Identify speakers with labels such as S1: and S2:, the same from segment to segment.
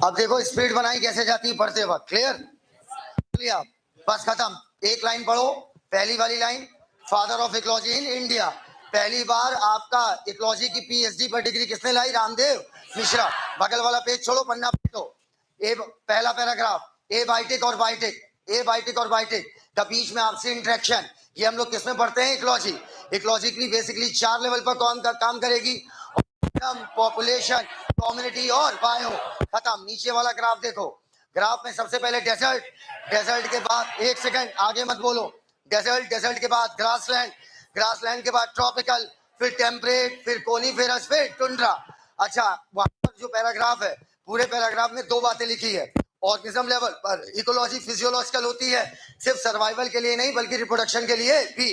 S1: अब देखो स्पीड बनाई कैसे जाती है पढ़ते वक्त। क्लियर? बस खत्म। एक लाइन पढ़ो, पहली वाली line. Father of ecology in India. पहली बार आपका इकोलॉजी की पीएचडी पर डिग्री किसने लाई? रामदेव मिश्रा। बगल वाला पेज छोड़ो, पन्ना पढ़ो। ए पहला पैराग्राफ, ए बायोटिक और बायोटिक, ए बायोटिक और बायोटिक का बीच में आपसे इंटरेक्शन। ये हम लोग किसमें पढ़ते हैं? इकोलॉजी। इकोलॉजी की बेसिकली 4 लेवल पर काम करेगी। पॉपुलेशन, कम्युनिटी और बायो। खत्म। नीचे वाला ग्राफ देखो। ग्राफ में सबसे पहले डेजर्ट, डेजर्ट के बाद, एक सेकंड आगे मत बोलो, डेजर्ट, डेजर्ट के बाद ग्रासलैंड, ग्रासलैंड के बाद ट्रॉपिकल, फिर टेम्परेट, फिर कोनीफेरस, फिर टुंड्रा। अच्छा, वहां पर जो पैराग्राफ है, पूरे पैराग्राफ में 2 बातें लिखी है। ऑर्गेनिज्म लेवल पर इकोलॉजी फिजियोलॉजिकल होती है, सिर्फ सर्वाइवल के लिए नहीं बल्कि रिप्रोडक्शन के लिए भी।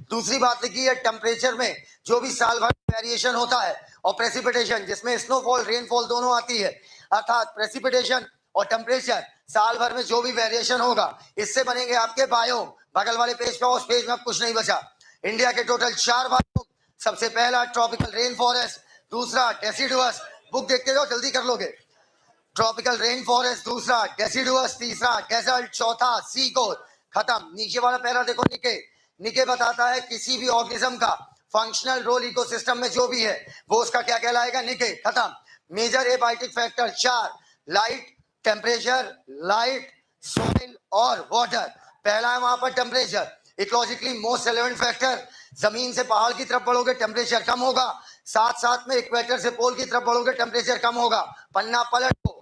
S1: दूसरी बात लिखी है टेम्परेचर में जो भी साल भर वेरिएशन होता है, और प्रेसिपिटेशन जिसमें स्नोफॉल रेनफॉल दोनों आती है, अर्थात प्रेसिपिटेशन और टेम्परेचर साल भर में जो भी वेरिएशन होगा, इससे बनेंगे आपके बायोम। बगल वाले पेज पे, उस पेज में अब कुछ नहीं बचा। इंडिया के टोटल 4 बायोम। सबसे पहला ट्रॉपिकल रेन फॉरेस्ट, दूसरा डेसिडुअस, बुक देखते जाओ जल्दी कर लोगे। ट्रॉपिकल रेन फॉरेस्ट, दूसरा डेसिडुअस, तीसरा डेजर्ट, चौथा सी कोर। खत्म। नीचे वाला पैरा देखो, निके। निके बताता है किसी भी ऑर्गेनिज्म का फंक्शनल रोल इकोसिस्टम में जो भी है वो उसका क्या कहलाएगा? निके। खत्म। Major abiotic factor 4, light, temperature, light, soil और वाटर। पहला है वहां पर temperature. Ecologically most relevant factor. जमीन से पहाड़ की तरफ बढ़ोगे टेम्परेचर कम होगा, साथ साथ में इक्वेटर से पोल की तरफ बढ़ोगे टेम्परेचर कम होगा। पन्ना पलट को।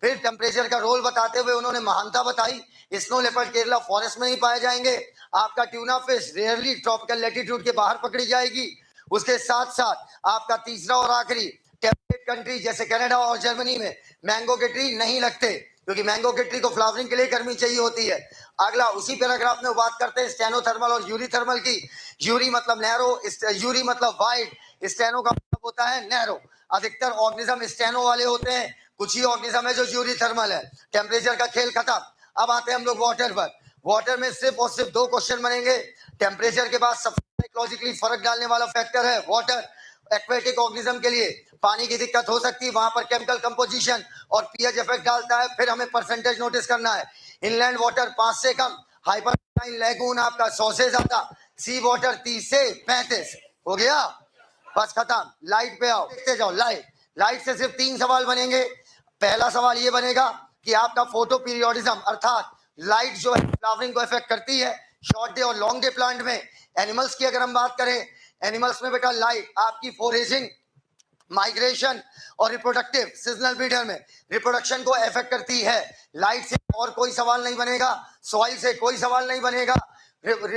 S1: फिर टेम्परेचर का रोल बताते हुए उन्होंने महानता बताई। स्नो लेपर्ड केरला फॉरेस्ट में नहीं पाए जाएंगे। आपका tuna fish rarely tropical latitude के बाहर पकड़ी जाएगी। उसके साथ साथ आपका तीसरा और आखिरी, टेम्परेट कंट्री जैसे कनाडा और जर्मनी में मैंगो के ट्री नहीं लगते, क्योंकि मैंगो के ट्री को फ्लावरिंग के लिए गर्मी चाहिए होती है। अगला उसी पैराग्राफ में बात करते हैं स्टेनोथर्मल और यूरी थर्मल की। यूरी मतलब नैरो, यूरी मतलब वाइड, स्टेनो का मतलब होता है नैरो। अधिकतर ऑर्गेनिज्म स्टेनो वाले होते हैं, कुछ ही ऑर्गेनिज्म है जो यूरी थर्मल है। टेम्परेचर का खेल खत्म। अब आते हैं हम लोग वाटर पर। वाटर में सिर्फ और सिर्फ 2 क्वेश्चन बनेंगे। टेम्परेचर के बाद सबसे साइकोलॉजिकली फर्क डालने वाला फैक्टर है वाटर। एक्वेटिक ऑर्गेनिज्म के लिए पानी की दिक्कत हो सकती है, वहां पर केमिकल कंपोजिशन और पीएच इफेक्ट डालता है। फिर हमें परसेंटेज नोटिस करना है। इनलैंड वाटर 5 से कम, हाइपरलाइन लैगून आपका 100 से ज्यादा, सी वाटर 30 से 35। हो गया? बस खत्म। लाइट पे आओ, देखते जाओ। लाइट, लाइट से सिर्फ 3 सवाल बनेंगे। पहला सवाल ये बनेगा कि आपका फोटो पीरियोडिज्म, अर्थात लाइट जो है फ्लावरिंग को इफेक्ट करती है शॉर्ट डे और लॉन्ग डे प्लांट में। एनिमल्स की अगर हम बात करें, एनिमल्स में बेटा लाइट आपकी फोरेजिंग, माइग्रेशन और रिप्रोडक्टिव सीजनल ब्रीडर में रिप्रोडक्शन को इफेक्ट करती है। लाइट से और कोई सवाल नहीं बनेगा, सॉइल से कोई सवाल नहीं बनेगा।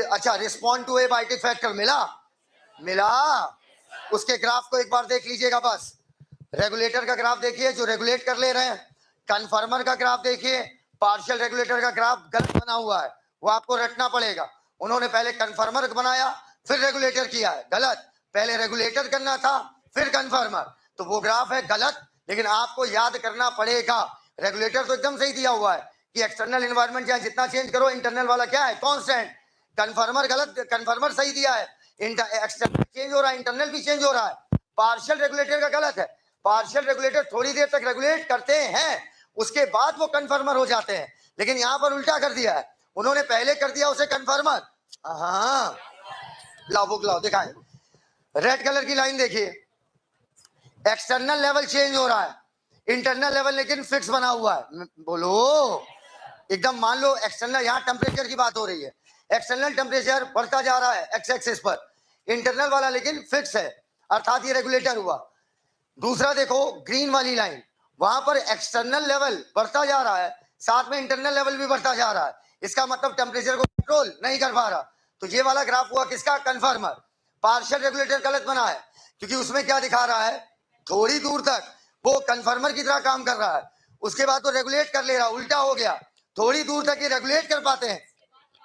S1: अच्छा, रिस्पॉन्ड टू एबायोटिक फैक्टर मिला? मिला। उसके ग्राफ को एक बार देख लीजिएगा बस। रेगुलेटर का ग्राफ देखिए जो रेगुलेट कर ले रहे हैं। कन्फर्मर का ग्राफ देखिए। पार्शियल रेगुलेटर का ग्राफ गलत बना हुआ है, वो आपको रटना पड़ेगा। उन्होंने पहले कन्फर्मर बनाया फिर रेगुलेटर किया है, गलत। पहले रेगुलेटर करना था फिर कन्फर्मर, तो वो ग्राफ है गलत। लेकिन आपको याद करना पड़ेगा। रेगुलेटर तो एकदम सही दिया हुआ है कि एक्सटर्नल एनवायरनमेंट चाहे जितना चेंज करो, इंटरनल वाला क्या है? कांस्टेंट। कन्फर्मर गलत, कन्फर्मर सही दिया है। एक्सटर्नल चेंज हो रहा है, इंटरनल भी चेंज हो रहा है। पार्शियल रेगुलेटर का गलत है। पार्शियल रेगुलेटर थोड़ी देर तक रेगुलेट करते हैं, उसके बाद वो कन्फर्मर हो जाते हैं। लेकिन यहां पर उल्टा कर दिया है, उन्होंने पहले कर दिया उसे कन्फर्मर। हाँ, लाओ बुक लाओ, दिखाएं। रेड कलर की लाइन देखिए। एक्सटर्नल लेवल चेंज हो रहा है, इंटरनल लेवल लेकिन फिक्स बना हुआ है। बोलो एकदम। मान लो एक्सटर्नल, यहाँ टेम्परेचर की बात हो रही है, एक्सटर्नल टेम्परेचर बढ़ता जा रहा है एक्स एक्सिस पर, इंटरनल वाला लेकिन फिक्स है, अर्थात ये रेगुलेटर हुआ। दूसरा देखो ग्रीन वाली लाइन, वहां पर एक्सटर्नल लेवल बढ़ता जा रहा है, साथ में इंटरनल लेवल भी बढ़ता जा रहा है। इसका मतलब टेम्परेचर को कंट्रोल नहीं कर पा रहा। तो ये वाला ग्राफ हुआ किसका? कन्फर्मर। पार्शियल रेगुलेटर गलत बना है, क्योंकि उसमें क्या दिखा रहा है? थोड़ी दूर तक वो कन्फर्मर की तरह काम कर रहा है, उसके बाद वो रेगुलेट कर ले रहा, उल्टा हो गया। थोड़ी दूर तक ये रेगुलेट कर पाते हैं,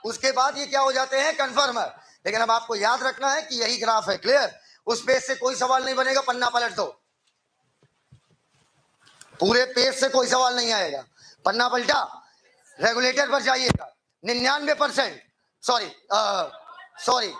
S1: उसके बाद ये क्या हो जाते हैं? कन्फर्मर। लेकिन अब आपको याद रखना है कि यही ग्राफ है। क्लियर? उस पेज से कोई सवाल नहीं बनेगा, पन्ना पलट दो। पूरे पेज से कोई सवाल नहीं आएगा, पन्ना पलटा, रेगुलेटर पर जाइएगा। 99%, सॉरी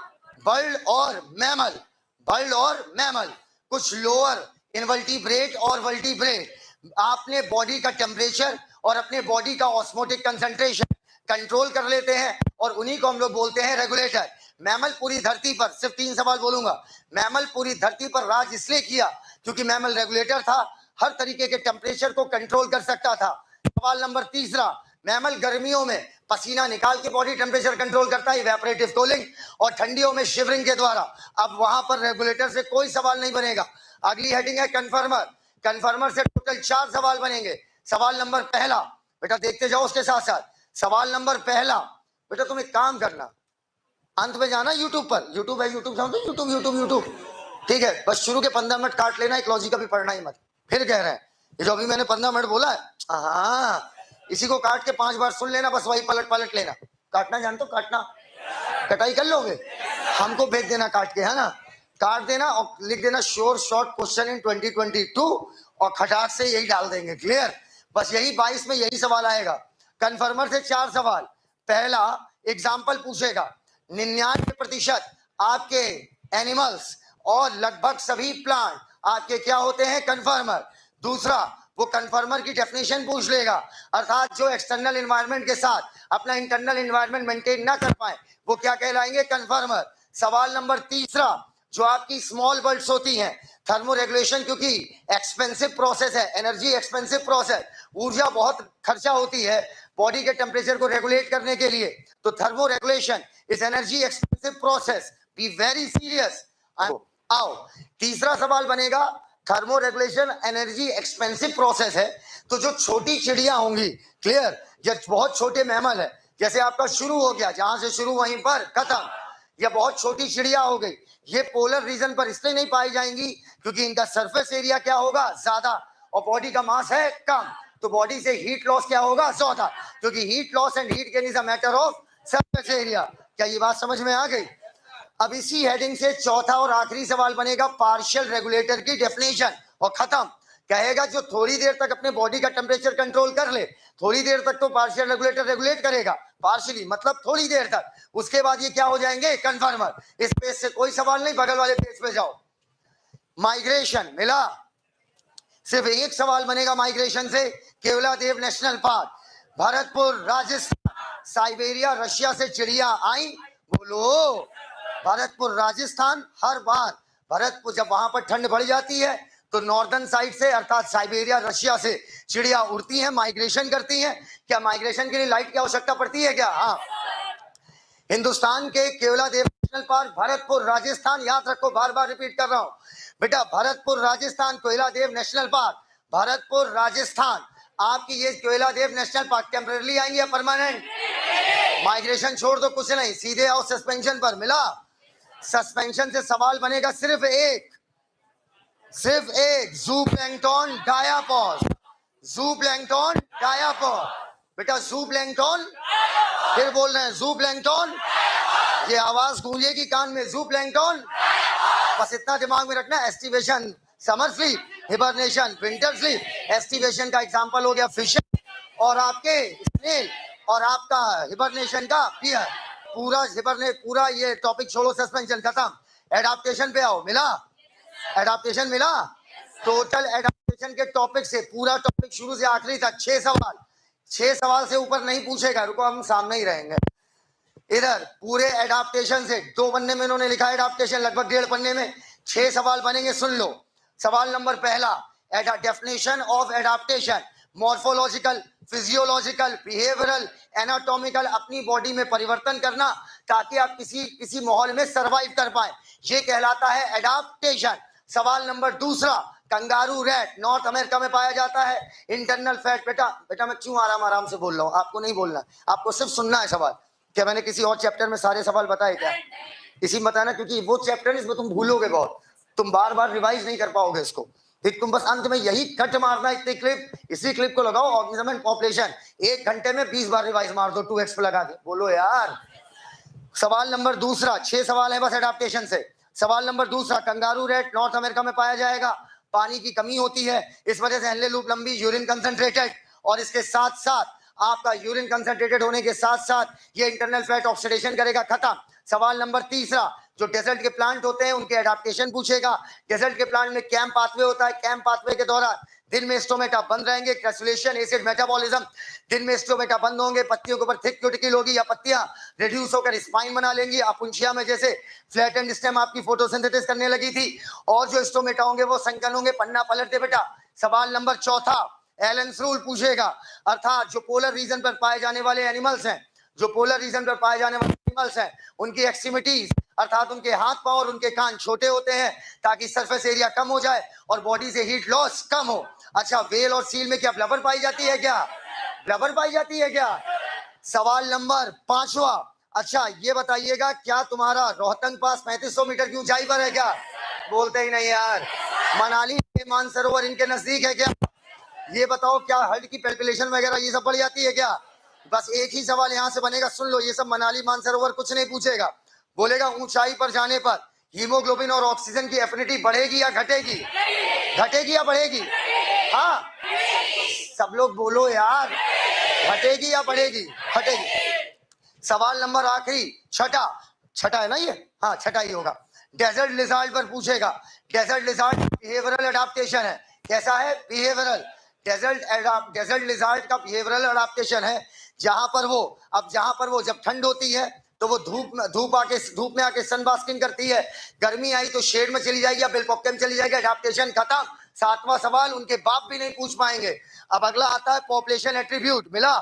S1: बर्ड और मैमल, बर्ड और मैमल, कुछ लोअर इनवर्टिब्रेट और वर्टिब्रेट, आपने बॉडी का टेम्परेचर और अपने बॉडी का ऑस्मोटिक कंसंट्रेशन कंट्रोल कर लेते हैं और उन्हीं को हम लोग बोलते हैं रेगुलेटर। मैमल पूरी धरती पर, सिर्फ 3 सवाल बोलूंगा, मैमल पूरी धरती पर राज इसलिए किया क्योंकि मैमल रेगुलेटर था, हर तरीके के टेम्परेचर को कंट्रोल कर सकता था। सवाल नंबर तीसरा, मैमल गर्मियों में पसीना निकाल के बॉडी टेम्परेचर कंट्रोल करता है, इवेपोरेटिव कूलिंग, और ठंडियों में शिवरिंग के द्वारा। अब वहां पर रेगुलेटर से कोई सवाल नहीं बनेगा। अगली हेडिंग है कन्फर्मर। कन्फर्मर से टोटल 4 सवाल बनेंगे। सवाल नंबर पहला, बेटा देखते जाओ उसके साथ साथ। सवाल नंबर पहला, बेटा तुम एक काम करना, अंत में जाना यूट्यूब पर, यूट्यूब है, यूट्यूब समझो, यूट्यूब यूट्यूब यूट्यूब, ठीक है। बस शुरू के 15 मिनट काट लेना, इकोलॉजी का भी पढ़ना ही मत। फिर कह रहे हैं ये जो अभी मैंने 15 मिनट बोला है, हाँ, इसी को काट के 5 बार सुन लेना, बस वही पलट पलट लेना। काटना जानते हो? काटना, कटाई कर लोगे, हमको भेज देना काट के, है ना, काट देना और लिख देना श्योर शॉर्ट क्वेश्चन इन 2022 और खटाक से यही डाल देंगे। क्लियर? बस यही 22 में यही सवाल आएगा। कन्फर्मर से 4 सवाल। पहला एग्जाम्पल पूछेगा, 99% आपके एनिमल्स और लगभग सभी प्लांट आपके क्या होते हैं? कन्फर्मर। दूसरा, वो कन्फर्मर की डेफिनेशन पूछ लेगा, अर्थात जो एक्सटर्नल एनवायरनमेंट के साथ अपना इंटरनल एनवायरनमेंट मेंटेन ना कर पाए वो क्या कहलाएंगे? कन्फर्मर। सवाल नंबर तीसरा, जो आपकी स्मॉल बल्ब्स होती हैं, थर्मो रेगुलेशन क्योंकि एक्सपेंसिव प्रोसेस है, एनर्जी एक्सपेंसिव प्रोसेस, ऊर्जा बहुत खर्चा होती है बॉडी के टेम्परेचर को रेगुलेट करने के लिए, तो thermo regulation is energy expensive process, be very serious. आओ तीसरा सवाल बनेगा, thermo regulation energy expensive process है, तो जो छोटी चिड़िया होंगी, क्लियर, या बहुत छोटे मैमल है, जैसे आपका शुरू हो गया, जहां से शुरू वहीं पर खत्म, या बहुत छोटी चिड़िया हो गई, ये पोलर रीजन पर इसलिए नहीं पाई जाएंगी क्योंकि इनका सरफेस एरिया क्या होगा? ज्यादा, और बॉडी का मास है कम, तो बॉडी से हीट लॉस क्या होगा? ज्यादा, क्योंकि heat loss and heat gain is a matter of surface area. क्या ये बात समझ में आ गई? अब इसी हेडिंग से चौथा और आखिरी सवाल बनेगा, पार्शियल रेगुलेटर की डेफिनेशन, और खत्म। कहेगा जो थोड़ी देर तक अपने बॉडी का टेम्परेचर कंट्रोल कर ले, थोड़ी देर तक तो पार्शियल रेगुलेटर रेगुलेट करेगा, पार्शियली मतलब थोड़ी देर तक, उसके बाद ये क्या हो जाएंगे? कन्फर्मर। इस पेज से कोई सवाल नहीं, बगल वाले पेज पे जाओ। माइग्रेशन मिला, सिर्फ एक सवाल बनेगा माइग्रेशन से, Keoladeo national park, Bharatpur Rajasthan, Siberia Russia से चिड़िया आई, बोलो, भरतपुर राजस्थान। हर बार भरतपुर जब वहां पर ठंड बढ़ जाती है तो नॉर्दर्न साइड से अर्थात साइबेरिया रशिया से चिड़िया उड़ती हैं, माइग्रेशन करती हैं। क्या माइग्रेशन के लिए लाइट की आवश्यकता पड़ती है क्या? हाँ। हिंदुस्तान के केवलादेव नेशनल पार्क, भरतपुर राजस्थान, याद रखो, बार बार रिपीट कर रहा हूं बेटा, भरतपुर राजस्थान, केवलादेव नेशनल पार्क, भरतपुर राजस्थान। आपकी ये केवलादेव नेशनल पार्क टेम्परेरी आएंगे या परमानेंट? माइग्रेशन छोड़ दो, कुछ नहीं, सीधे आओ सस्पेंशन पर। मिला? सस्पेंशन से सवाल बनेगा सिर्फ एक, जूप्लैंक्टन डायापॉज, जूप्लैंक्टन डायापॉज, बेटा जूप्लैंक्टन, फिर बोल रहे हैं जूप्लैंक्टन, ये आवाज गूंजेगी कान में, जूप्लैंक्टन। बस इतना दिमाग में रखना, aestivation summer sleep, hibernation winter sleep. Aestivation का एग्जांपल हो गया फिशर और आपके स्नेल, और आपका हिबरनेशन का पियर। पूरा ये टॉपिक छोड़ो, सस्पेंशन खत्म, एडाप्टेशन पे आओ। मिला? एडाप्टेशन मिला? टोटल एडाप्टेशन के टॉपिक से पूरा टॉपिक शुरू से आखिरी तक 6 सवाल, 6 सवाल से ऊपर नहीं पूछेगा, रुको हम सामने ही रहेंगे। इधर पूरे एडाप्टेशन से 2 पन्ने में इन्होंने लिखा है एडाप्टेशन, लगभग 1.5 पन्ने में 6 सवाल बनेंगे, सुन लो। सवाल नंबर पहला, definition of adaptation, morphological, physiological, behavioural, anatomical, अपनी बॉडी में परिवर्तन करना ताकि आप किसी माहौल में सरवाइव कर पाए, ये कहलाता है एडाप्टेशन। सवाल नंबर दूसरा, कंगारू रैट नॉर्थ अमेरिका में पाया जाता है, इंटरनल फैट। बेटा मैं क्यों आराम से बोल रहा हूँ, आपको नहीं बोलना, आपको सिर्फ सुनना है सवाल। क्या मैंने किसी और चैप्टर में सारे सवाल बताए क्या? इसी में बताना, क्योंकि वो चैप्टर इसमें तुम भूलोगे बहुत, तुम बार बार रिवाइज नहीं कर पाओगे इसको। तुम बस अंत में यही कट मारना, इतनी क्लिप, इसी क्लिप को लगाओ, ऑर्गेनिज्म एंड पॉपुलेशन, 1 घंटे में 20 बार रिवाइज मार दो 2x पे लगा के, बोलो यार। सवाल नंबर दूसरा, 6 सवाल है बस एडाप्टेशन से। सवाल नंबर दूसरा, कंगारू रैट नॉर्थ अमेरिका में पाया जाएगा, पानी की कमी होती है, इस वजह से हेनले लूप लंबी, यूरिन कंसंट्रेटेड, और इसके साथ साथ आपका यूरिन कंसंट्रेटेड होने के साथ साथ ये इंटरनल फैट ऑक्सीडेशन करेगा, खत्म। सवाल नंबर तीसरा, जो डेजर्ट के प्लांट होते हैं उनके एडाप्टेशन पूछेगा। डेजर्ट के प्लांट में कैंप पाथवे होता है, कैंप पाथवे के दौरान दिन में स्टोमेटा बंद रहेंगे, क्रैसुलेशन एसिड मेटाबॉलिज्म, दिन में स्टोमेटा बंद होंगे, पत्तियों के ऊपर थिक क्यूटिकल होगी या पत्तियां रिड्यूस होकर स्पाइन बना लेंगी, अपुंछिया में जैसे फ्लैट एंड स्टेम आपकी फोटोसिंथेसिस करने लगी थी, और जो स्टोमेटा होंगे वो संकन होंगे। पन्ना पलट दे बेटा, सवाल नंबर चौथा एलेंस रूल पूछेगा, अर्थात जो पोलर रीजन पर पाए जाने वाले एनिमल्स हैं, जो पोलर रीजन पर पाए जाने वाले एनिमल्स हैं, उनकी एक्सट्रीमिटीज अर्थात उनके हाथ पांव और उनके कान छोटे होते हैं ताकि सरफेस एरिया कम हो जाए और बॉडी से हीट लॉस कम हो। अच्छा, वेल और सील में क्या ब्लबर पाई जाती है क्या? ब्लबर पाई जाती है क्या? सवाल नंबर पांचवा, अच्छा ये बताइएगा, क्या तुम्हारा रोहतंग पास 3500 मीटर की ऊंचाई पर है क्या? बोलते ही नहीं यार। मनाली मानसरोवर इनके नजदीक है क्या? ये बताओ, क्या हार्ट की पैल्पिटेशन वगैरह ये सब बढ़ जाती है क्या? बस एक ही सवाल यहां से बनेगा, सुन लो, ये सब मनाली मानसरोवर कुछ नहीं पूछेगा, बोलेगा ऊंचाई पर जाने पर हीमोग्लोबिन और ऑक्सीजन की एफिनिटी बढ़ेगी या घटेगी? घटेगी या बढ़ेगी? हाँ, सब लोग बोलो यार, घटेगी या बढ़ेगी? घटेगी। सवाल नंबर आखिरी छठा, छठा है ना ये? हाँ छठा ही होगा। डेजर्ट लिजार्ड पर पूछेगा। डेजर्ट लिजार्ड बिहेवियरल अडाप्टेशन है। कैसा है? बिहेवियरल। डेजर्ट लिजार्ड का बिहेवियरल अडाप्टेशन है जहां पर वो जब ठंड होती है तो वो धूप में आके सन बास्किंग करती है, गर्मी आई तो शेड में चली जाएगी या बिलपॉकेट में चली जाएगी, अडाप्टेशन खत्म। सातवां सवाल उनके बाप भी नहीं पूछ पाएंगे। अब अगला आता है पॉपुलेशन एट्रीब्यूट। मिला?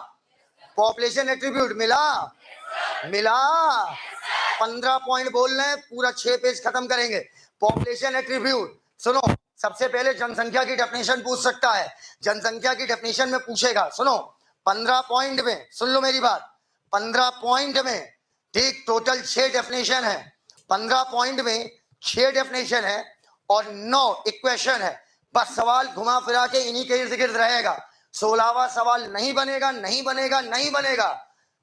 S1: पॉपुलेशन एट्रीब्यूट मिला? 15 पॉइंट बोल रहे हैं, पूरा 6 पेज खत्म करेंगे। पॉपुलेशन एट्रीब्यूट सुनो, सबसे पहले जनसंख्या की डेफिनेशन पूछ सकता है। जनसंख्या की डेफिनेशन में पूछेगा, सुनो 15 पॉइंट में, सुन लो मेरी बात, 15 पॉइंट में ठीक टोटल 6 डेफिनेशन है। 15 पॉइंट में 6 डेफिनेशन है और 9 इक्वेशन है। बस सवाल घुमा फिरा के इन्हीं के इर्द गिर्द रहेगा। 16वां सवाल नहीं बनेगा, नहीं बनेगा, नहीं बनेगा।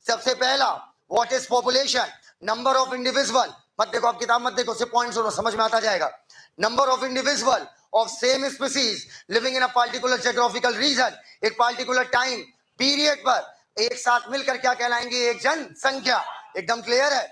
S1: सबसे पहला, what is population? Number of individual. मत देखो, आप किताब मत देखो, सिर्फ पॉइंट सुनो, समझ में आता जाएगा। Number of individual of same species living in a particular geographical region, एक पार्टिकुलर टाइम पीरियड पर एक साथ मिलकर क्या कहलाएंगे? एक जनसंख्या। एकदम क्लियर है?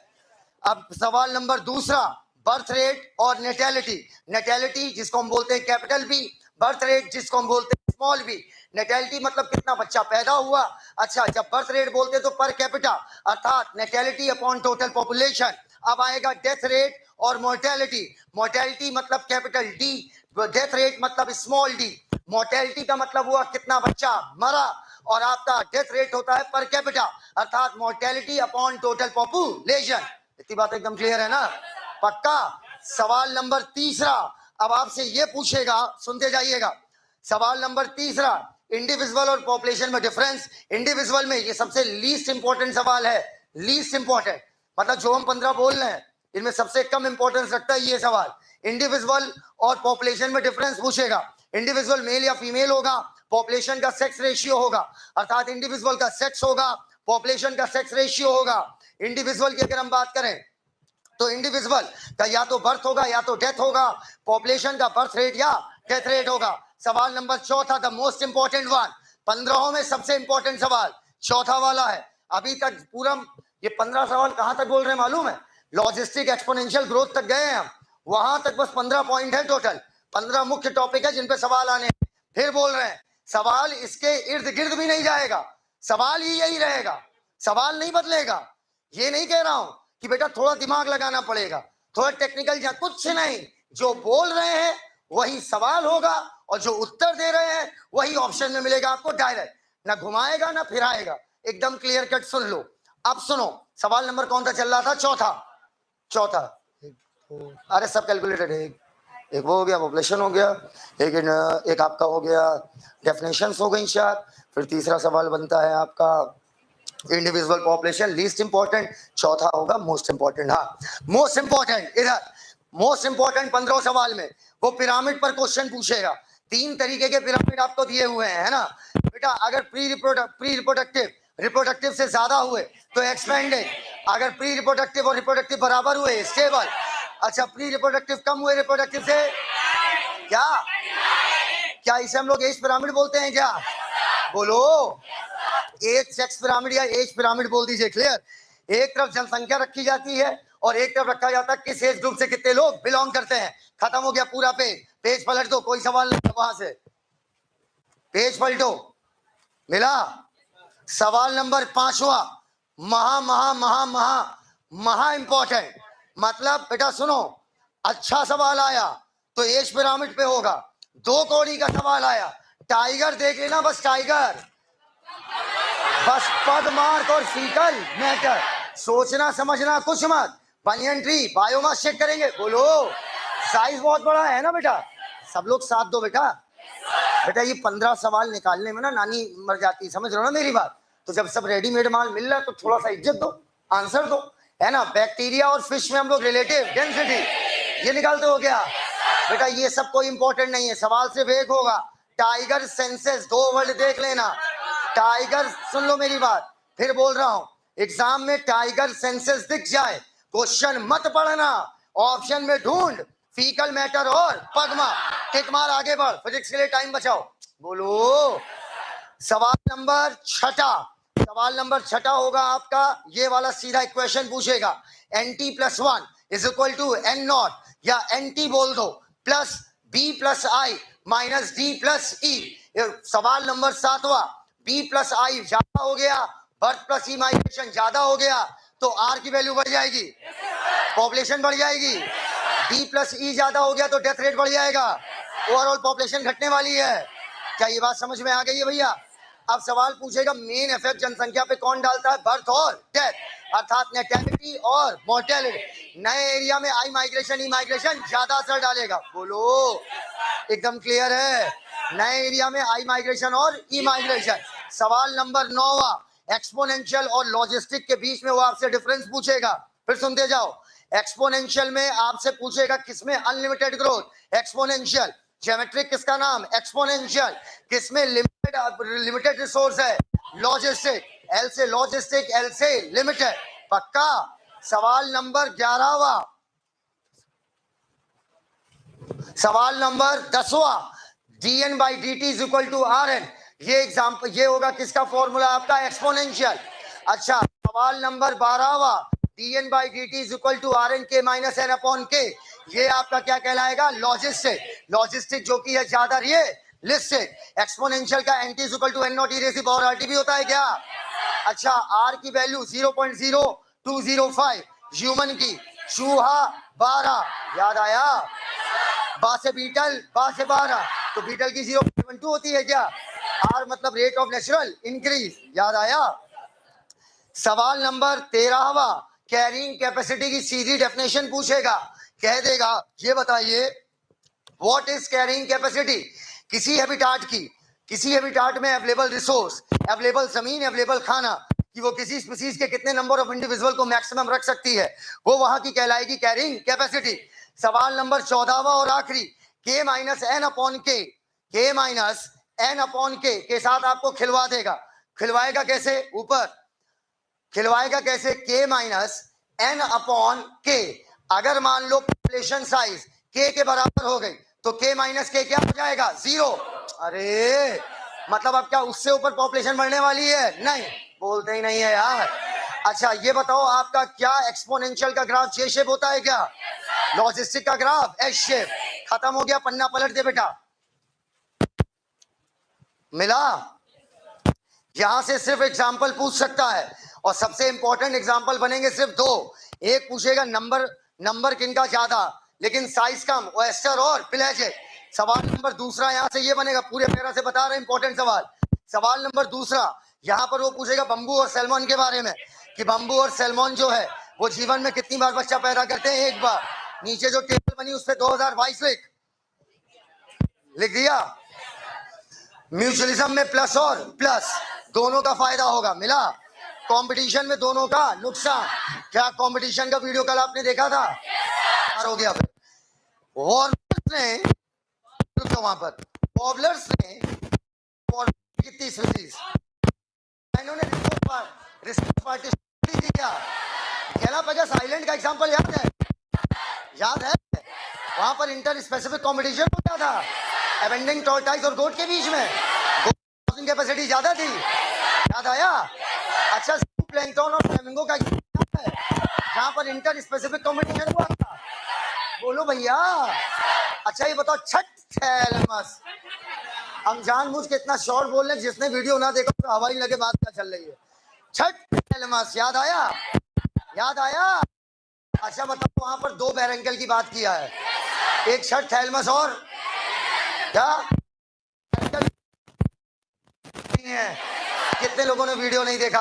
S1: अब सवाल नंबर दूसरा, बर्थ रेट और नेटेलिटी। नेटेलिटी जिसको हम बोलते हैं कैपिटल बी, बर्थ रेट जिसको हम बोलते हैं स्मॉल बी। नेटेलिटी मतलब कितना बच्चा पैदा हुआ। अच्छा, जब बर्थ रेट बोलते तो पर कैपिटा अर्थात नेटेलिटी अपॉन टोटल पॉपुलेशन। अब आएगा डेथ रेट और मोर्टेलिटी। मोर्टेलिटी मतलब कैपिटल डी, डेथ रेट मतलब स्मॉल डी। मोर्टेलिटी का मतलब हुआ कितना बच्चा मरा, और आपका डेथ रेट होता है पर कैपिटा अर्थात मोर्टेलिटी अपॉन टोटल पॉपुलेशन। इतनी बात एकदम क्लियर है ना? पक्का? सवाल नंबर तीसरा, अब आपसे ये पूछेगा, सुनते जाइएगा। सवाल नंबर तीसरा, इंडिविजुअल और पॉपुलेशन में डिफरेंस। इंडिविजुअल में ये सबसे लीस्ट इंपॉर्टेंट सवाल है। लीस्ट इंपॉर्टेंट मतलब जो हम 15 बोल रहे हैं इनमें सबसे कम इंपॉर्टेंस रखता है ये सवाल। इंडिविजुअल और पॉपुलेशन में डिफरेंस पूछेगा। इंडिविजुअल मेल या फीमेल होगा, पॉपुलेशन का सेक्स रेशियो होगा, अर्थात इंडिविजुअल का सेक्स होगा, पॉपुलेशन का सेक्स रेशियो होगा। इंडिविजुअल की अगर हम बात करें तो इंडिविजुअल का या तो बर्थ होगा या तो डेथ होगा, पॉपुलेशन का बर्थ रेट या डेथ रेट होगा। सवाल नंबर चौथा, द मोस्ट इंपॉर्टेंट वन, 15 में सबसे इंपॉर्टेंट सवाल चौथा वाला है। अभी तक पूरा ये 15 सवाल कहां तक बोल रहे हैं मालूम है? लॉजिस्टिक एक्सपोनेंशियल ग्रोथ तक गए हैं हम, वहां तक बस 15 पॉइंट है टोटल। 15 मुख्य टॉपिक है जिन पे सवाल आने हैं। फिर बोल रहे हैं सवाल इसके इर्द गिर्द भी नहीं जाएगा, सवाल ही यही रहेगा, सवाल नहीं बदलेगा। ये नहीं कह रहा हूं कि बेटा थोड़ा दिमाग लगाना पड़ेगा, थोड़ा टेक्निकल, या कुछ नहीं, जो बोल रहे हैं वही सवाल होगा और जो उत्तर दे रहे हैं वही ऑप्शन में मिलेगा आपको डायरेक्ट, ना घुमाएगा ना फिराएगा। एकदम क्लियर कट सुन लो। अब सुनो, सवाल नंबर कौन सा चल रहा था? चौथा। अरे सब कैलकुलेटेड है। एक वो हो गया, पॉपुलेशन हो गया, एक आपका हो गया डेफिनेशंस हो गई शायद। फिर तीसरा सवाल बनता है आपका इंडिविजुअल पॉपुलेशन, लीस्ट इंपॉर्टेंट। चौथा होगा मोस्ट इंपॉर्टेंट। हाँ, मोस्ट इंपॉर्टेंट इधर, मोस्ट इंपॉर्टेंट 15 सवाल में वो पिरामिड पर क्वेश्चन पूछेगा। 3 तरीके के पिरामिड आपको दिए हुए हैं, है ना बेटा? अगर प्री रिप्रोडक्टिव से ज्यादा हुए तो एक्सपेंडेड, अगर प्री रिप्रोडक्टिव और रिप्रोडक्टिव बराबर हुए स्टेबल। अच्छा, प्री रिप्रोडक्टिव कम हुए रिप्रोडक्टिव से क्या इसे हम लोग एज पिरामिड बोलते हैं क्या? बोलो, एज सेक्स पिरामिड या एज पिरामिड बोल दीजिए। क्लियर? एक तरफ जनसंख्या रखी जाती है और एक तरफ रखा जाता है किस एज ग्रुप से कितने लोग बिलोंग करते हैं। खत्म हो गया पूरा पेज पलट दो, कोई सवाल नहीं वहां से। पेज पलटो। मिला? सवाल नंबर 5वां, महा महा महा महा महा इंपॉर्टेंट। मतलब बेटा सुनो, अच्छा सवाल आया तो एज पिरामिड पे होगा। 2 कौड़ी का सवाल आया, टाइगर देख लेना, बस टाइगर, बस पद मार्क और फीकल मैटर, सोचना समझना कुछ मत। बनियन ट्री बायोमास चेक करेंगे, बोलो। साइज बहुत बड़ा है ना बेटा, सब लोग साथ दो बेटा। बेटा ये 15 सवाल निकालने में ना नानी मर जाती, समझ रहे हो ना मेरी बात? तो जब सब रेडीमेड माल मिल रहा है तो थोड़ा सा इज्जत दो, आंसर दो, है ना? बैक्टीरिया और फिश में हम लोग रिलेटिव डेंसिटी ये निकालते हो क्या बेटा? ये सब कोई इंपॉर्टेंट नहीं है, सवाल से वेग होगा। टाइगर सेंसेस, 2 वर्ड देख लेना। टाइगर, सुन लो मेरी बात, फिर बोल रहा हूं, एग्जाम में टाइगर सेंसेस दिख जाए, क्वेश्चन मत पढ़ना, ऑप्शन में ढूंढ फीकल मैटर और पद्मा, टिक मार, आगे बढ़, फिजिक्स के लिए टाइम बचाओ। बोलो। सवाल नंबर 6, सवाल नंबर 6 होगा आपका ये वाला, सीधा इक्वेशन पूछेगा, NT + 1 = N0, या NT बोल दो, plus B + I - D + E। सवाल नंबर 7वां, B + I ज्यादा हो गया, बर्थ प्लस E माइग्रेशन ज्यादा हो गया तो R की वैल्यू बढ़ जाएगी, पॉपुलेशन बढ़ जाएगी। D + E ज्यादा हो गया तो डेथ रेट बढ़ जाएगा, ओवरऑल पॉपुलेशन घटने वाली है। क्या ये बात समझ में आ गई है भैया? अब सवाल पूछेगा, मेन इफेक्ट जनसंख्या पे कौन डालता है? बर्थ और डेथ, अर्थात नेटिविटी और मोर्टेलिटी। नए एरिया में आई माइग्रेशन ई माइग्रेशन ज्यादा असर डालेगा, बोलो। एकदम क्लियर है? नए एरिया में आई माइग्रेशन और ई माइग्रेशन। सवाल नंबर 9वां, एक्सपोनेंशियल और लॉजिस्टिक के बीच में वो आपसे डिफरेंस पूछेगा, फिर सुनते जाओ। एक्सपोनेंशियल में आपसे पूछेगा किसमें अनलिमिटेड ग्रोथ, एक्सपोनेंशियल। ज्योमेट्रिक किसका नाम? एक्सपोनेंशियल। किसमें लिमिटेड रिसोर्स है? लॉजिस्टिक। एल से लॉजिस्टिक, एल से लिमिटेड, पक्का? सवाल नंबर 11वां, सवाल नंबर 10वां, dN/dt = Rn। ये एग्जाम्पल, ये होगा किसका फॉर्मूला? आपका एक्सपोनेंशियल। अच्छा, सवाल number 12वां, dN/dt = Rn k - n/k, ये आपका क्या कहलाएगा? लॉजिस्टिक। लॉजिस्टिक जो कि है ज्यादा रियलिस्टिक। एक्सपोनेंशियल का NT = N0e⁻rt भी होता है क्या? अच्छा, R की वैल्यू 0.0205, ह्यूमन की, चूहा 12, याद आया? बा से बीटल, बा से 12, तो बीटल की 0.12 होती है क्या? R मतलब रेट ऑफ नेचुरल इंक्रीज, याद आया? सवाल नंबर 13वां, कैरिंग कैपेसिटी की सीधी डेफिनेशन पूछेगा, कह देगा ये बताइए व्हाट इज कैरिंग कैपेसिटी किसी हैबिटाट की, किसी हैबिटाट में अवेलेबल रिसोर्स, अवेलेबल जमीन, अवेलेबल खाना, कि वो किसी स्पीसीज के कितने नंबर ऑफ इंडिविजुअल को मैक्सिमम रख सकती है, वो वहां की कहलाएगी कैरिंग कैपेसिटी। सवाल नंबर 14वां और आखिरी, K - N/K, K - N/K के साथ आपको खिलवा देगा। खिलवाएगा कैसे? ऊपर खिलवाएगा कैसे? K - N/K। अगर मान लो पॉपुलेशन साइज K के बराबर हो गई तो K - K क्या हो जाएगा? 0। अरे मतलब अब क्या उससे ऊपर पॉपुलेशन बढ़ने वाली है? नहीं, बोलते ही नहीं है यार। अच्छा ये बताओ, आपका क्या एक्सपोनेंशियल का ग्राफ जे शेप होता है क्या? लॉजिस्टिक का ग्राफ एस शेप। खत्म हो गया, पन्ना पलट दे बेटा। मिला? यहां से सिर्फ एग्जाम्पल पूछ सकता है और सबसे इंपॉर्टेंट एग्जाम्पल बनेंगे सिर्फ 2। एक पूछेगा नंबर किनका ज्यादा लेकिन साइज कम, ओएस्टर और पिलेजिक। सवाल नंबर दूसरा यहां से ये बनेगा, पूरे पैरा से बता रहे इंपॉर्टेंट सवाल। सवाल नंबर दूसरा यहां पर वो पूछेगा बम्बू और सैल्मन के बारे में, कि बम्बू और सैल्मन जो है वो जीवन में कितनी बार बच्चा पैदा करते हैं? एक बार। नीचे जो टेबल बनी उस पर 2022 लिख दिया। म्यूचुअलिज्म में प्लस और प्लस दोनों का फायदा होगा। मिला? कंपटीशन में दोनों का नुकसान। क्या कंपटीशन का वीडियो कल आपने देखा था? हो गया फिर। वहां पर वॉबलर्स ने कितनी स्पीशीज इन्होंने रिसोर्स पार्टिसिपेट दी क्या? गैलापागोस आइलैंड का एग्जांपल याद है? याद है? वहां पर इंटर स्पेसिफिक कंपटीशन होता था एबेंडिंग टॉर्टाइस और गोट के बीच में। गोट कैपेसिटी ज्यादा थी, याद आया? अच्छा, प्लैंकटन और फ्लेमिंगो का है जहां पर इंटर स्पेसिफिक कंपटीशन हुआ था। बोलो भैया। अच्छा ये बताओ, छठ थैलेमस हम जानबूझ के इतना शॉर्ट बोल रहे हैं, जिसने वीडियो ना देखा तो हवाई लगे बात क्या चल रही है। छठ थैलेमस याद आया? याद आया? अच्छा बताओ, वहां पर दो बैरंकल की बात किया है, एक छठ थैलेमस और क्या है? कितने लोगों ने वीडियो नहीं देखा?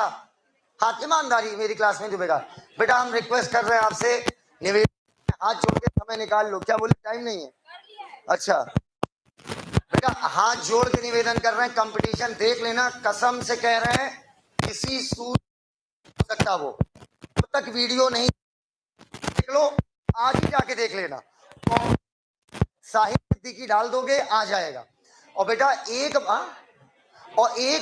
S1: हाथ ईमानदारी मेरी क्लास में डूबेगा। बेटा हम रिक्वेस्ट कर रहे हैं आपसे, निवेदन, हाथ जोड़ के समय निकाल लो। क्या बोले, टाइम नहीं है? अच्छा बेटा हाथ जोड़ के निवेदन कर रहे हैं, कंपटीशन देख लेना, कसम से कह रहे हैं, किसी सूट हो सकता वो, जब तक वीडियो नहीं देख लो, आज ही जाके देख लेना, साहित्य सिद्दीकी डाल दोगे आ जाएगा। और बेटा एक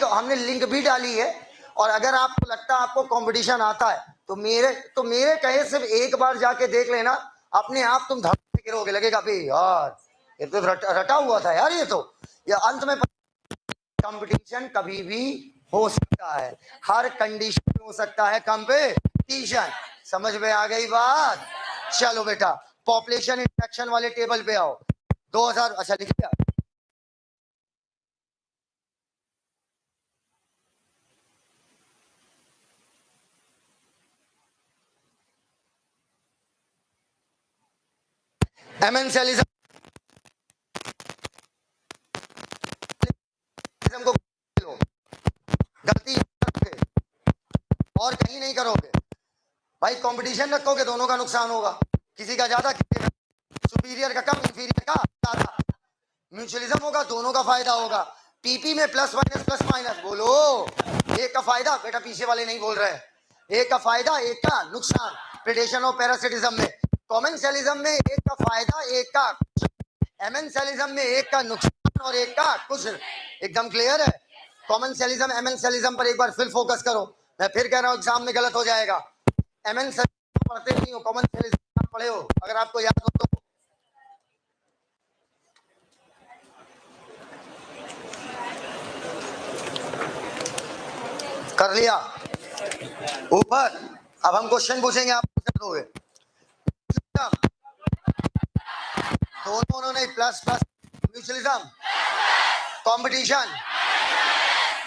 S1: हमने लिंक भी डाली है, और अगर आपको लगता है आपको कंपटीशन आता है तो मेरे कहे सिर्फ एक बार जाके देख लेना, अपने आप तुम धड़क से गिरोगे, लगेगा भाई यार ये तो रटा हुआ था यार, ये अंत में कंपटीशन कभी भी हो सकता है, हर कंडीशन में हो सकता है कंपटीशन। समझ में आ गई बात? चलो बेटा पॉपुलेशन इंडेक्शन वाले टेबल पे आओ। 2000 अच्छा लिख लिया? एमेंशियलिज्म को गलती करोगे और कहीं नहीं करोगे भाई, कंपटीशन रखोगे दोनों का नुकसान होगा, किसी का ज्यादा किसी का सुपीरियर का कम, इंफीरियर का ज्यादा। म्यूचुअलिज्म होगा दोनों का फायदा होगा, पीपी में प्लस माइनस बोलो, एक का फायदा, बेटा पीछे वाले नहीं बोल रहे हैं, एक का फायदा एक का नुकसान। प्रेडेशन और पैरासिटिज्म में, कॉमेंशियलिज्म में एक का फायदा एक का, एमेंशियलिज्म में एक का नुकसान और एक का कुछ। एकदम क्लियर है? कॉमेंशियलिज्म एमेंशियलिज्म पर एक बार फिर फोकस करो, मैं फिर कह रहा हूं एग्जाम में गलत हो जाएगा। एमेंशियलिज्म पढ़ते नहीं हो, कॉमेंशियलिज्म पढ़े हो, अगर आपको याद हो तो। कर लिया ऊपर? अब हम क्वेश्चन पूछेंगे, आप आंसर दोगे। दोनों नहीं, प्लस प्लस म्यूचुअलिज्म, कंपटीशन,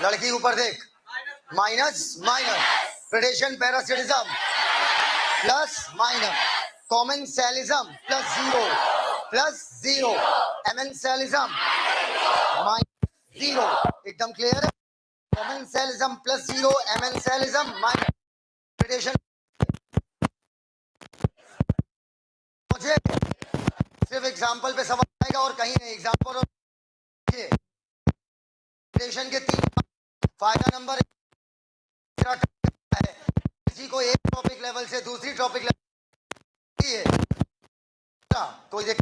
S1: लड़की ऊपर देख, minus predation parasitism plus minus, commensalism plus zero, amensalism minus zero. एकदम क्लियर है? Commensalism plus zero, amensalism minus predation. मुझे सिर्फ एग्जाम्पल पे सवाल आएगा और कहीं नहीं, एग्जाम्पल और प्रेडेशन के 3 फायदा नंबर है, किसी को एक टॉपिक लेवल से दूसरी टॉपिक लेवल है, कोई देख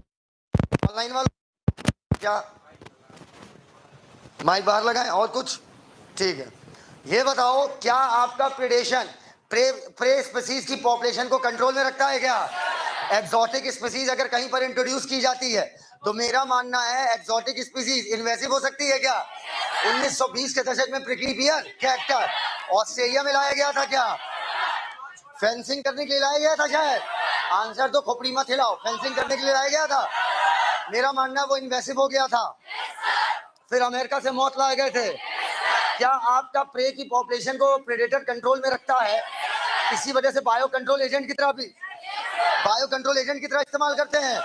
S1: ऑनलाइन वाला क्या माइक बाहर लगाएं और कुछ? ठीक है, ये बताओ क्या आपका प्रेडेशन प्रे स्पीसीज की पॉपुलेशन को कंट्रोल में रखता है क्या? एक्सोटिक स्पीसीज अगर कहीं पर इंट्रोड्यूस की जाती है तो मेरा मानना है एक्सोटिक स्पीसीज इन्वेसिव हो सकती है क्या? 1920 के दशक में प्रिकली बियर कैक्टर ऑस्ट्रेलिया में लाया गया था क्या? फेंसिंग करने के लिए लाया गया था शायद? आंसर तो खोपड़ी मत हिलाओ, फेंसिंग करने के लिए लाया गया था? मेरा मानना वो इन्वेसिव हो गया था, फिर अमेरिका से मौत लाए गए थे। क्या आपका प्रे की पॉपुलेशन को प्रेडेटर कंट्रोल में रखता है? इसी वजह से बायो कंट्रोल एजेंट की तरह इस्तेमाल करते हैं।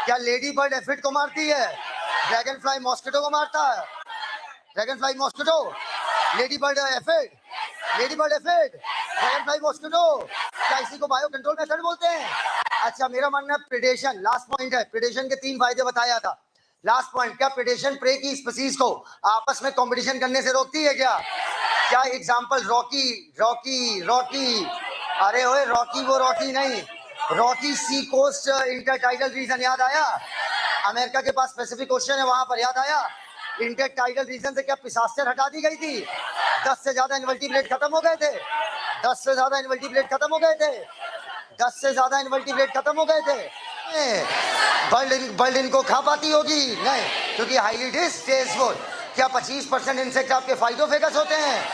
S1: क्या लेडी बर्ड एफिड को मारती है? ड्रैगन फ्लाई मॉस्किटो को मारता है? Dragon fly mosquito, lady bird aphid, dragon fly mosquito, क्या इसी को बायो कंट्रोल मेथड बोलते हैं? अच्छा मेरा मानना है प्रेडेशन, लास्ट पॉइंट है, प्रेडेशन के 3 फायदे बताया था। लास्ट पॉइंट, क्या प्रेडेशन प्रे की स्पीसीज को आपस में कंपटीशन करने से रोकती है क्या? क्या एग्जांपल रॉकी, अरे ओए रॉकी वो रॉकी नहीं, रॉकी सी कोस्ट इंटरटाइडल रीजन, याद आया? अमेरिका के पास स्पेसिफिक क्वेश्चन है वहां पर, याद आया? इंटरटाइडल रीजन से क्या पिशाचर हटा दी गई थी? 10 से ज्यादा इन्वर्टिब्रेट खत्म हो गए थे, 10 से ज्यादा इन्वर्टिब्रेट खत्म हो गए थे, 10 से ज्यादा इन्वर्टिब्रेट खत्म हो गए थे। बर्ड इनको खा पाती होगी? नहीं, क्योंकि हाईली डिस्टेस्टफुल। क्या 25% इंसेक्ट आपके फाइटोफेगस होते हैं?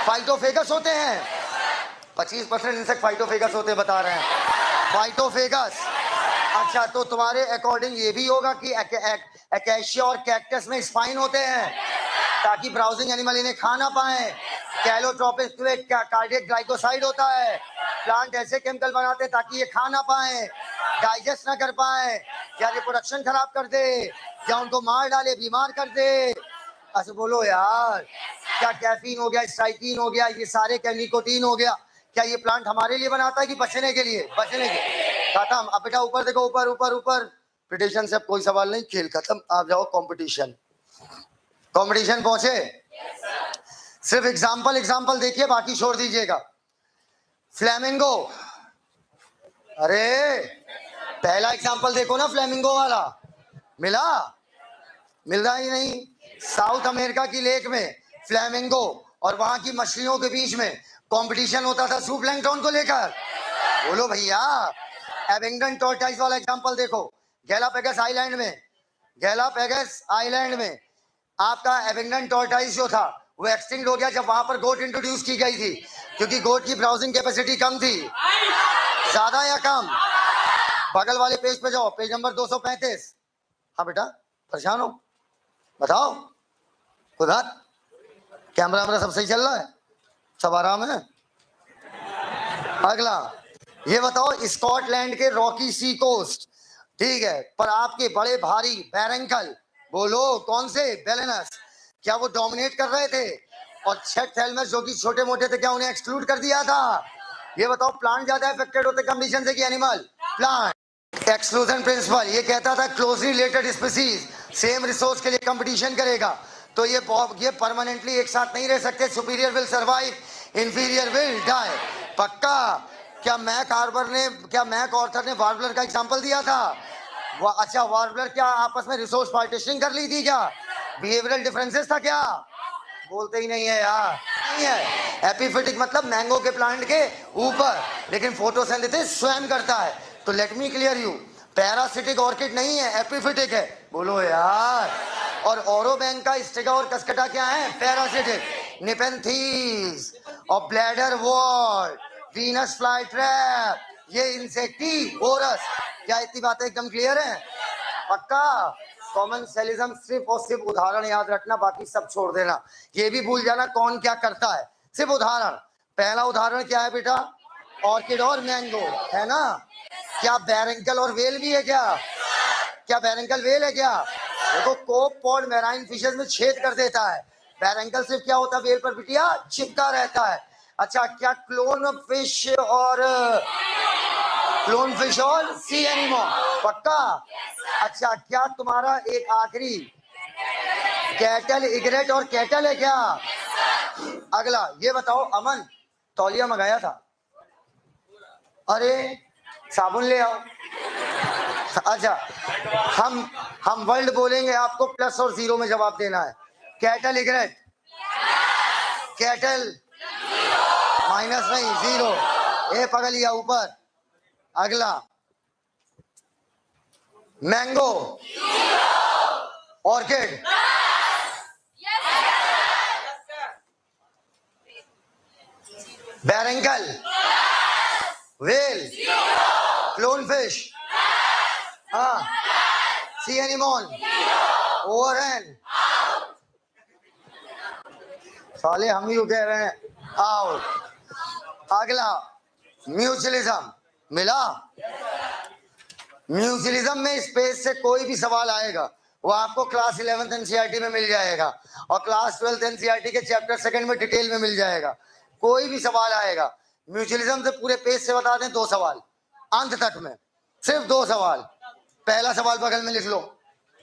S1: 25% इंसेक्ट फाइटोफेगस होते बता रहे हैं, फाइटोफेगस। अच्छा तो तुम्हारे अकॉर्डिंग ये भी होगा कि एकेशिया और कैक्टस में स्पाइन होते हैं? ताकि ब्राउजिंग एनिमल इन्हें खा ना पाए। कैलोट्रोपिक कार्डियक ग्लाइकोसाइड होता है। प्लांट ऐसे केमिकल बनाते हैं ताकि ये खा ना पाए, डाइजेस्ट ना कर पाए, या रिप्रोडक्शन खराब कर दे, या उनको मार डाले, बीमार कर दे। अच्छा बोलो यार, क्या कैफीन हो गया, स्ट्राइकीन हो गया, ये सारे निकोटीन हो गया, क्या ये प्लांट हमारे लिए बनाता है कि बचने के लिए? बचने के। खत्म। अब बेटा ऊपर देखो, ऊपर ऊपर ऊपर। पिटिशन से अब कोई सवाल नहीं, खेल खत्म। आप जाओ कंपटीशन। कंपटीशन पहुंचे? सिर्फ एग्जाम्पल देखिए, बाकी छोड़ दीजिएगा। फ्लैमिंगो, अरे पहला एग्जाम्पल देखो ना, फ्लैमिंगो वाला। मिला? मिल रहा ही नहीं। साउथ अमेरिका की लेक में फ्लैमिंगो और वहां की मछलियों के बीच में कंपटीशन होता था जूप्लैंक्टन को लेकर। बोलो भैया। एबिंगडन टॉर्टाइस वाला एग्जांपल देखो, गैलापागोस आइलैंड में, गैलापागोस आइलैंड में आपका एबिंगडन टॉर्टाइस जो था वो एक्सटिंक्ट हो गया जब वहां पर गोट इंट्रोड्यूस की गई थी, क्योंकि गोट की ब्राउजिंग कैपेसिटी कम थी। ज्यादा या कम? बगल वाले पेज पे जाओ, पेज नंबर 235। हाँ बेटा, परेशान हो? बताओ। खुदा, कैमरा वैमरा सब सही चल रहा है? सब आराम है? अगला ये बताओ, स्कॉटलैंड के रॉकी सी कोस्ट, ठीक है, पर आपके बड़े भारी बैरंकल, बोलो कौन से? बेलेनस, क्या वो डोमिनेट कर रहे थे? और छेट थैलमस जो कि छोटे मोटे थे, क्या उन्हें एक्सक्लूड कर दिया था? ये बताओ, प्लांट ज्यादा इफेक्टेड होते कंडीशन से कि एनिमल? प्लांट। एक्सक्लूजन प्रिंसिपल ये कहता था closely related species same resource के लिए कंपटीशन करेगा, तो ये परमानेंटली एक साथ नहीं रह सकते। Superior will survive, inferior will die. पक्का? क्या मैक ऑर्थर ने वार्बलर का एग्जांपल दिया था? अच्छा, वार्बलर क्या आपस में रिसोर्स पार्टीशनिंग कर ली थी क्या? बिहेवियरल डिफरेंसेस था क्या? बोलते ही नहीं है यार। नहीं है। एपिफिटिक मतलब मैंगो के प्लांट के ऊपर, लेकिन फोटोसिंथेसिस स्वयं करता है। तो let me clear you, parasitic orchid नहीं है, एपिफिटिक है। बोलो यार। और ओरोबैंक का स्टिगा और कस्कटा क्या है? पैरासिटिक। निपेंथीज और bladder wall, Venus fly trap, ये इंसेक्टिवोरस। क्या इतनी बातें एकदम क्लियर है? पक्का? कॉमन सेलिज्म सिर्फ और सिर्फ उदाहरण याद रखना, बाकी सब छोड़ देना। ये भी भूल जाना कौन क्या करता है, सिर्फ उदाहरण। पहला उदाहरण क्या है बेटा? ऑर्किड और मैंगो, है ना? क्या बैरंकल और वेल भी है क्या? क्या बैरंकल वेल है क्या? देखो, कोप पॉड मैराइन फिशेस में छेद कर देता है। बैरंकल सिर्फ क्या होता है? वेल पर बिटिया चिपका रहता है। अच्छा, क्या क्लोन फिश और सी एनिमल? पक्का? अच्छा, क्या तुम्हारा एक आखिरी कैटल इग्रेट और कैटल है क्या? अगला ये बताओ, अमन तौलिया मंगाया था, अरे साबुन ले आओ। अच्छा, हम वर्ल्ड बोलेंगे, आपको प्लस और जीरो में जवाब देना है। कैटल इग्रेट, कैटल माइनस नहीं, जीरो। ए पकड़ लिया ऊपर। अगला मैंगो, ऑर्किड, बैरंकल, वेल, क्लोनफिश, हाँ, सी एनिमोन, ओवरहैंड। साले हम ही कह रहे हैं आउट। अगला म्यूचुअलिज्म, मिला? म्यूचुअलिज्म में स्पेस से कोई भी सवाल आएगा वो आपको क्लास 11th एनसीईआरटी में मिल जाएगा, और क्लास 12th एनसीईआरटी के चैप्टर 2 में डिटेल में मिल जाएगा। कोई भी सवाल आएगा म्यूचुअलिज्म से, पूरे पेज से बता दें 2 सवाल अंत तक में, सिर्फ 2 सवाल। पहला सवाल बगल में लिख लो,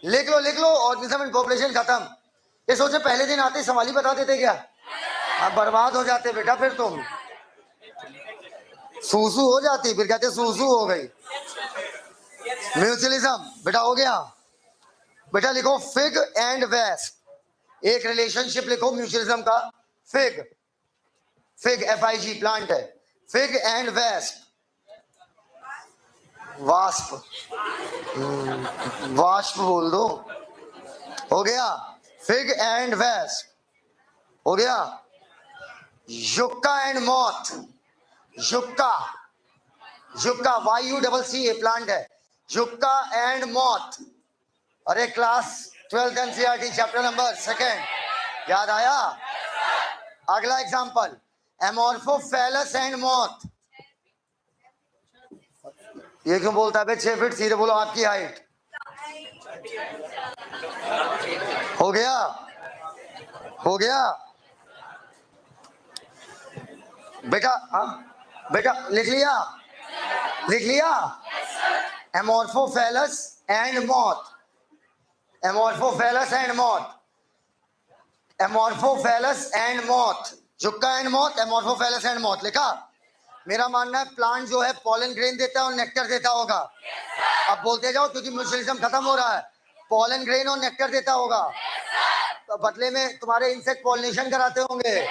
S1: लिख लो, लिख लो। ऑर्गेनिज्म एंड पॉपुलेशन खत्म। ये सोचे पहले दिन आते सवाल ही बता देते क्या? आप बर्बाद हो जाते बेटा, फिर तुम सूसू हो जाती, फिर कहते सूसू हो गई। म्यूचुअलिज्म बेटा हो गया। बेटा लिखो फिग एंड वेस्प, एक रिलेशनशिप लिखो म्यूचुअलिज्म का। फिग, फिग FIG प्लांट है, fig and wasp, wasp, wasp बोल दो, हो गया। फिग एंड वेस्प हो गया। Yucca and moth, yucca, yucca YUCCA plant है, युक्का एंड मॉथ। अरे class 12th NCERT chapter number 2, याद आया? अगला एग्जांपल, एमोर्फोफेलस एंड मॉथ। ये क्यों बोलता है 6 फीट? सीधे बोलो आपकी हाइट। हो गया? हो गया बेटा? हाँ बेटा, लिख लिया? लिख लिया? Amorphophallus and moth, Amorphophallus and moth, Amorphophallus and moth, yucca and moth, Amorphophallus and moth लिखा? मेरा मानना है प्लांट जो है पॉलन ग्रेन देता है और नेक्टर देता होगा। अब बोलते जाओ क्योंकि म्यूचुअलिज्म खत्म हो रहा है। पॉलन ग्रेन और नेक्टर देता होगा, तो बदले में तुम्हारे इंसेक्ट पॉलिनेशन कराते होंगे।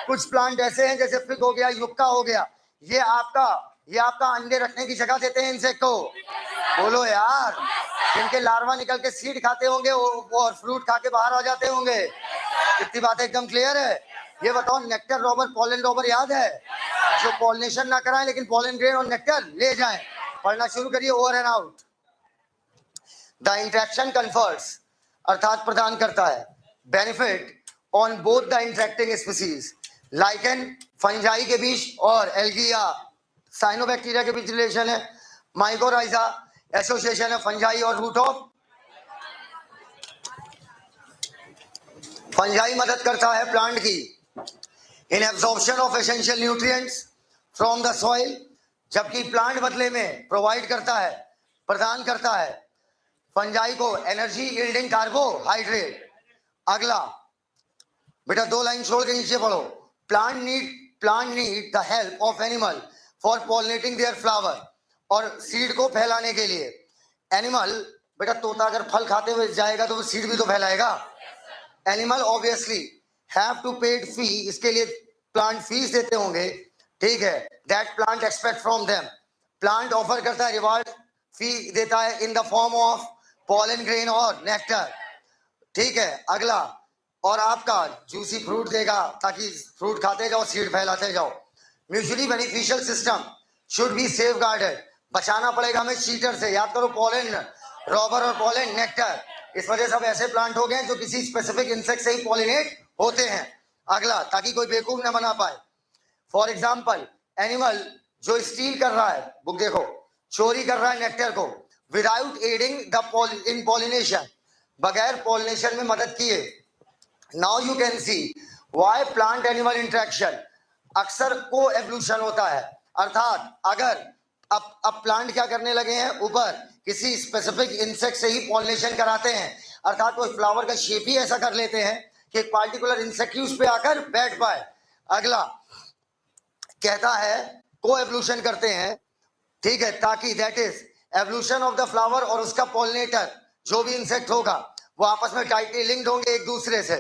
S1: कुछ प्लांट ऐसे हैं जैसे फिग हो गया, युक्का हो गया, ये आपका अंडे रखने की जगह देते हैं इंसेक्ट को। बोलो यार, जिनके लार्वा निकल के सीड खाते होंगे वो और फ्रूट खा के बाहर आ जाते होंगे। इतनी बात एकदम क्लियर है? ये बताओ, नेक्टर रॉबर, पॉलन रॉबर याद है? जो पॉलिनेशन ना कराएं लेकिन पॉलन ग्रेन और नेक्टर ले जाएं। पढ़ना शुरू करिए, over and out. The interaction confers, अर्थात प्रदान करता है, benefit on both the interacting species. Lichen fungi के बीच और एल्गी या साइनोबैक्टीरिया के बीच रिलेशन है। माइकोराइजा एसोसिएशन है फंजाई और रूट ऑफ। फंजाई मदद करता है प्लांट की इन absorption of essential nutrients from the soil, जबकि प्लांट बदले में प्रोवाइड करता है, प्रदान करता है फंजाई को एनर्जी यील्डिंग कार्बोहाइड्रेट। अगला बेटा 2 लाइन छोड़ के नीचे पढ़ो। Plant need the help of animal for pollinating their flower, और सीड को फैलाने के लिए एनिमल, बेटा तोता अगर फल खाते हुए जाएगा तो वो सीड भी तो फैलाएगा। Animal obviously have to paid fee, इसके लिए प्लांट फीस देते होंगे, ठीक है। That plant expect from them, plant offer करता है, रिवार्ड फी देता है in the form of pollen grain और नेक्टर, ठीक है। अगला, और आपका जूसी फ्रूट देगा ताकि फ्रूट खाते जाओ, सीड फैलाते जाओ। Mutually beneficial system should be safe guarded, बचाना पड़ेगा हमें चीटर से। याद करो, पॉलन रॉबर और पॉलन नेक्टर, इस वजह से सब ऐसे प्लांट हो गए जो किसी स्पेसिफिक इंसेक्ट से ही पॉलिनेट होते हैं। अगला, ताकि कोई बेवकूफ न बना पाए। फॉर एग्जाम्पल, एनिमल जो स्टील कर रहा है, बुक देखो, चोरी कर रहा है नेक्टर को, without adding the in pollination, बगैर पॉलिनेशन में मदद किए। Now you can see why plant animal interaction अक्सर को एवोल्यूशन होता है। अर्थात अगर अब प्लांट क्या करने लगे हैं, ऊपर किसी स्पेसिफिक इंसेक्ट से ही पॉलिनेशन कराते हैं, अर्थात वो फ्लावर का शेप ही ऐसा कर लेते हैं कि एक पार्टिकुलर इंसेक्ट ही उस पे आकर बैठ पाए। अगला कहता है को एवोल्यूशन करते हैं, ठीक है, ताकि that is evolution of the flower और उसका पॉलिनेटर जो भी इंसेक्ट होगा वो आपस में टाइटली लिंक्ड होंगे एक दूसरे से।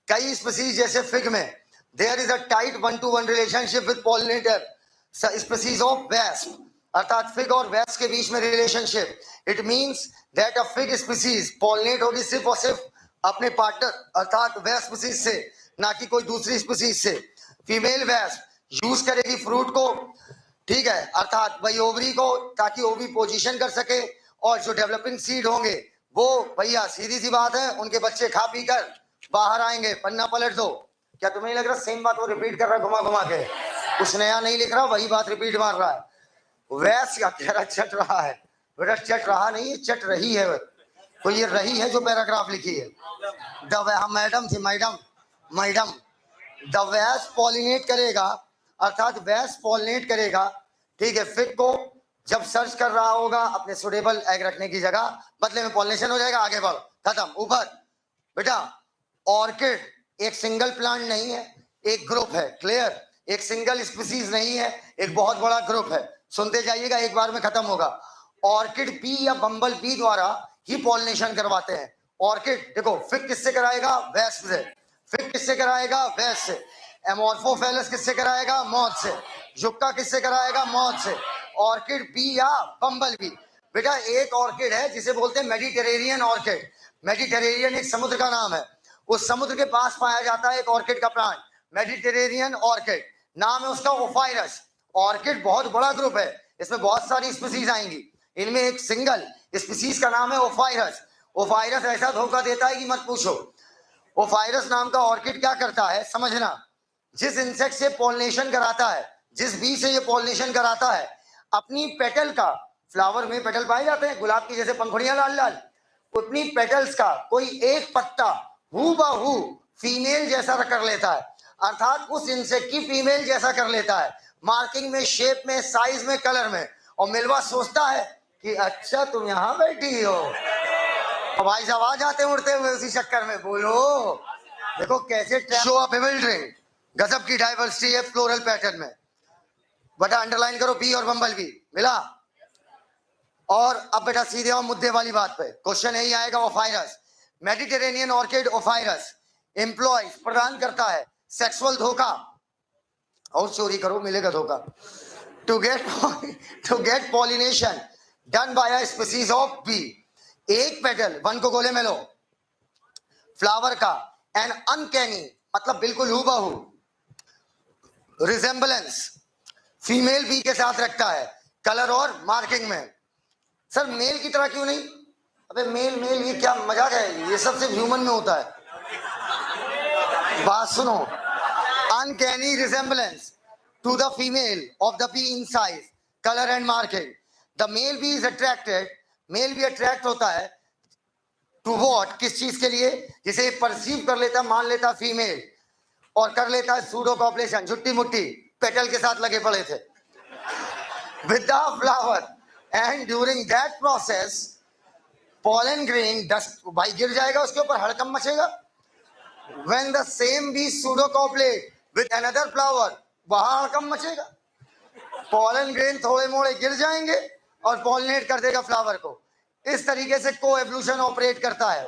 S1: कई स्पीसीज जैसे फिग में there is a tight 1-to-1 relationship with pollinator species of wasp, अर्थात फिग और वेस्ट के बीच में relationship. It means that a fig species pollinate होगी सिर्फ और सिर्फ अपने पार्टनर अर्थात वेस्ट स्पीसीज से, ना कि कोई दूसरी स्पीसीज से। फीमेल वेस्ट यूज करेगी फ्रूट को, ठीक है, अर्थात वही ओवरी को, ताकि ओवरी पोजीशन कर सके, और जो डेवलपिंग सीड होंगे वो भैया सीधी सी बात है उनके बच्चे खा पी कर बाहर आएंगे। पन्ना पलट दो। क्या तुम्हें लग रहा सेम बात वो रिपीट कर रहा है घुमा घुमा के? कुछ नया नहीं लिख रहा, वही बात रिपीट मार रहा है। वैस का चेहरा चट रहा है, बेटा चट रहा नहीं है, चट रही है। तो ये रही है जो पैराग्राफ लिखी है। मैडम थी, मैडम द वैस पॉलिनेट करेगा, अर्थात वैस पॉलिनेट करेगा, ठीक है, फिग को जब सर्च कर रहा होगा अपने सुटेबल एग रखने की जगह, बदले में पॉलिनेशन हो जाएगा। आगे बढ़ो, खत्म। ऊपर बेटा ऑर्किड एक सिंगल प्लांट नहीं है, एक ग्रुप है। क्लियर? एक सिंगल स्पीसीज नहीं है, एक बहुत बड़ा ग्रुप है। सुनते जाइएगा, एक बार में खत्म होगा। ऑर्किड बी या बम्बल बी द्वारा ही पॉलिनेशन करवाते हैं। ऑर्किड देखो, फिग किससे कराएगा? वेस्ट से। फिग किससे कराएगा? वेस्ट से। एमोर्फोफेलस किससे कराएगा? मॉथ से। जुक्का किससे कराएगा? मॉथ से। ऑर्किड बी या बम्बल बी। बेटा एक ऑर्किड है जिसे बोलते हैं मेडिटेरेनियन ऑर्किड। मेडिटेरेनियन एक समुद्र का नाम है, उस समुद्र के पास पाया जाता है एक ऑर्किड का प्लांट, मेडिटेरेनियन ऑर्किड, नाम है उसका ओफायरस। ऑर्किड बहुत बड़ा ग्रुप है, इसमें बहुत सारी स्पीसीज आएंगी, इनमें एक सिंगल स्पीसीज का नाम है ओफायरस। ओफायरस ऐसा धोखा देता है कि मत पूछो। ओफायरस नाम का ऑर्किड क्या करता है समझना, जिस इंसेक्ट से पॉलिनेशन कराता है, जिस बी से ये पॉलिनेशन कराता है, अपनी पेटल का, फ्लावर में पेटल पाए जाते हैं गुलाब की जैसे पंखुड़ियां लाल लाल, उतनी पेटल्स का कोई एक पत्ता हूबहू फीमेल जैसा कर लेता है, अर्थात उस इंसेक्ट की फीमेल जैसा कर लेता है, मार्किंग में, शेप में, साइज में, कलर में। और मिलवा सोचता है कि अच्छा तुम यहां बैठी हो, अब भाई साहब आ जाते उड़ते हुए उसी चक्कर में। बोलो देखो कैसे शो ऑफ बिल्डिंग, गजब की डाइवर्सिटी है फ्लोरल पैटर्न में। बटा अंडरलाइन करो बी और बम्बल बी मिला। और अब बेटा सीधे आओ मुद्दे वाली बात पे, क्वेश्चन यही आएगा। ओफायरस, मेडिटेरेनियन ऑर्किड ओफायरस एम्प्लॉय प्रदान करता है सेक्सुअल धोखा, और चोरी करो मिलेगा धोखा, to get pollination done by a species of bee. एक पेटल, वन को गोले में लो, फ्लावर का एन अनकैनी मतलब बिल्कुल हूबहू रिजेंबलेंस फीमेल बी के साथ रखता है, कलर और मार्किंग में। सर मेल की तरह क्यों नहीं? अबे मेल मेल ये क्या मजाक है, ये सब सिर्फ ह्यूमन में होता है। बात सुनो, uncanny resemblance to the female of the bee in size, colour and marking. The male bee is attracted, male भी अट्रैक्ट होता है टू वॉट, किस चीज के लिए, जिसे परसीव कर लेता, मान लेता फीमेल, और कर लेता है सूडो कॉपलेशन, झुट्टी मुट्टी पेटल के साथ लगे पड़े थे with the flower, and during that process pollen grain dust, भाई गिर जाएगा उसके ऊपर, हड़कम मचेगा। when the same bee pseudocopulate with another flower, वहां हड़कम मचेगा, pollen grain थोड़े मोड़े गिर जाएंगे और पॉलिनेट कर देगा फ्लावर को। इस तरीके से को एवोल्यूशन ऑपरेट करता है।